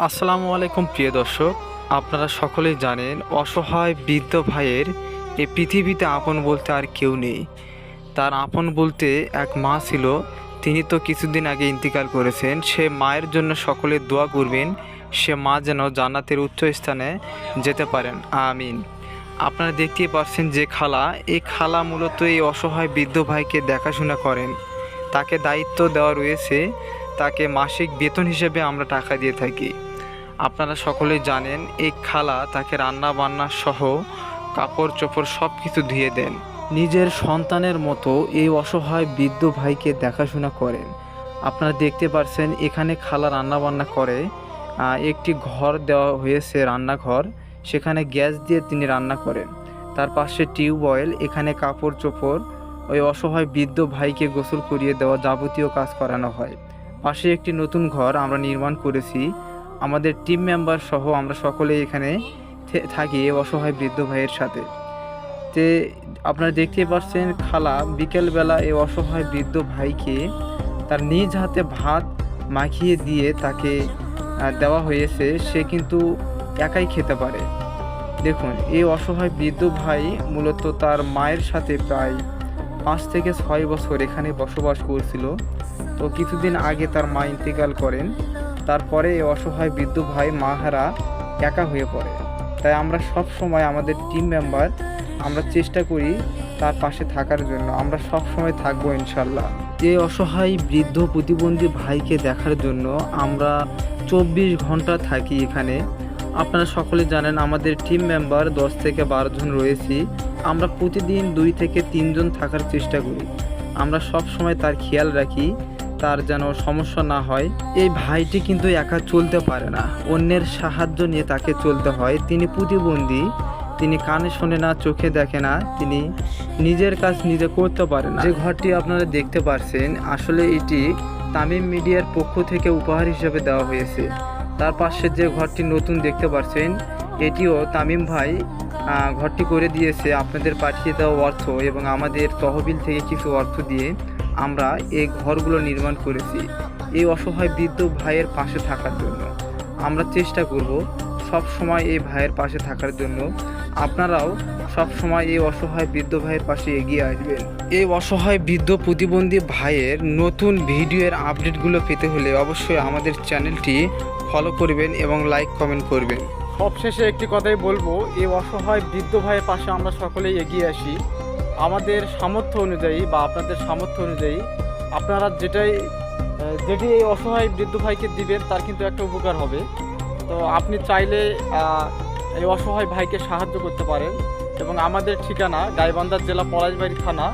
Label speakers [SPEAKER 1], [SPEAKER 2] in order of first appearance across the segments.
[SPEAKER 1] আসসালামু আলাইকুম প্রিয় দর্শক, আপনারা সকলেই জানেন অসহায় বৃদ্ধ ভাইয়ের এই পৃথিবীতে আপন বলতে আর কেউ নেই। তার আপন বলতে এক মা ছিল, তিনি তো কিছুদিন আগে ইন্তিকাল করেছেন। সে মায়ের জন্য সকলে দোয়া করবেন, সে মা যেন জান্নাতের উচ্চ স্থানে যেতে পারেন, আমিন। আপনারা দেখতেই পাচ্ছেন যে খালা, এই খালা মূলত এই অসহায় বৃদ্ধ ভাইকে দেখাশোনা করেন। তাকে দায়িত্ব দেওয়া রয়েছে, তাকে মাসিক বেতন হিসেবে আমরা টাকা দিয়ে থাকি। আপনারা সকলেই জানেন এই খালা তাকে রান্না বান্না সহ কাপড় চোপড় সব কিছু ধুয়ে দেন। নিজের সন্তানের মতো এই অসহায় বৃদ্ধ ভাইকে দেখাশোনা করেন। আপনারা দেখতে পাচ্ছেন এখানে খালা রান্না বান্না করে। একটি ঘর দেওয়া হয়েছে, রান্নাঘর, সেখানে গ্যাস দিয়ে তিনি রান্না করেন। তার পাশে টিউবওয়েল, এখানে কাপড় চোপড় ওই অসহায় বৃদ্ধ ভাইকে গোসল করিয়ে দেওয়া যাবতীয় কাজ করানো হয়। পাশে একটি নতুন ঘর আমরা নির্মাণ করেছি, আমাদের টিম মেম্বার সহ আমরা সকলেই এখানে থাকি এই অসহায় বৃদ্ধ ভাইয়ের সাথে। তে আপনারা দেখতে পাচ্ছেন খালা বিকেলবেলা এই অসহায় বৃদ্ধ ভাইকে তার নিজ হাতে ভাত মাখিয়ে দিয়ে তাকে দেওয়া হয়েছে। সে কিন্তু একাই খেতে পারে। দেখুন, এই অসহায় বৃদ্ধ ভাই মূলত তার মায়ের সাথে প্রায় 5 থেকে 6 বছর এখানে বসবাস করছিল। তো কিছুদিন আগে তার মা ইন্তেকাল করেন। তারপরে এই অসহায় বৃদ্ধ ভাই মাহারা একা হয়ে পড়ে। তাই আমরা সব সময় আমাদের টিম মেম্বার আমরা চেষ্টা করি তার পাশে থাকার জন্য। আমরা সব সময় থাকবো ইনশাল্লাহ। এই অসহায় বৃদ্ধ প্রতিবন্ধী ভাইকে দেখার জন্য আমরা 24 ঘন্টা থাকি এখানে। আপনারা সকলে জানেন আমাদের টিম মেম্বার 10 থেকে 12 জন রয়েছি। আমরা প্রতিদিন 2 থেকে 3 জন থাকার চেষ্টা করি। আমরা সব সময় তার খেয়াল রাখি, তার যেন সমস্যা না হয়। এই ভাইটি কিন্তু একা চলতে পারে না, অন্যের সাহায্য নিয়ে তাকে চলতে হয়। তিনি প্রতিবন্ধী, তিনি কানে শোনে না, চোখে দেখে না, তিনি নিজের কাজ নিজে করতে পারে না। যে ঘরটি আপনারা দেখতে পাচ্ছেন আসলে এটি তামিম মিডিয়ার পক্ষ থেকে উপহার হিসেবে দেওয়া হয়েছে। তার পাশে যে ঘরটি নতুন দেখতে পাচ্ছেন এটিও তামিম ভাই ঘরটি করে দিয়েছে আপনাদের পাঠিয়ে দেওয়া অর্থ এবং আমাদের তহবিল থেকে কিছু অর্থ দিয়ে আমরা এই ঘরগুলো নির্মাণ করেছি এই অসহায় বৃদ্ধ ভাইয়ের পাশে থাকার জন্য। আমরা চেষ্টা করব সব সময় এই ভাইয়ের পাশে থাকার জন্য। আপনারাও সব সময় এই অসহায় বৃদ্ধ ভাইয়ের পাশে এগিয়ে আসবেন। এই অসহায় বৃদ্ধ প্রতিবন্ধী ভাইয়ের নতুন ভিডিওর আপডেটগুলো পেতে হলে অবশ্যই আমাদের চ্যানেলটি ফলো করবেন এবং লাইক কমেন্ট করবেন। সবশেষে একটি কথাই বলবো, এই অসহায় বৃদ্ধ ভাইয়ের পাশে আমরা সকলেই এগিয়ে আসি আমাদের সামর্থ্য অনুযায়ী বা আপনাদের সামর্থ্য অনুযায়ী। আপনারা যেটি এই অসহায় বৃদ্ধ ভাইকে দিবেন তার কিন্তু একটা উপকার হবে। তো আপনি চাইলে এই অসহায় ভাইকে সাহায্য করতে পারেন। এবং আমাদের ঠিকানা গাইবান্ধা জেলা পলাশবাড়ি থানা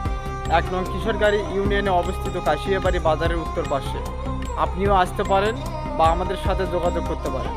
[SPEAKER 1] 1 নং কিশোরগাড়ি ইউনিয়নে অবস্থিত কাশিয়াবাড়ি বাজারের উত্তর পাশে। আপনিও আসতে পারেন বা আমাদের সাথে যোগাযোগ করতে পারেন।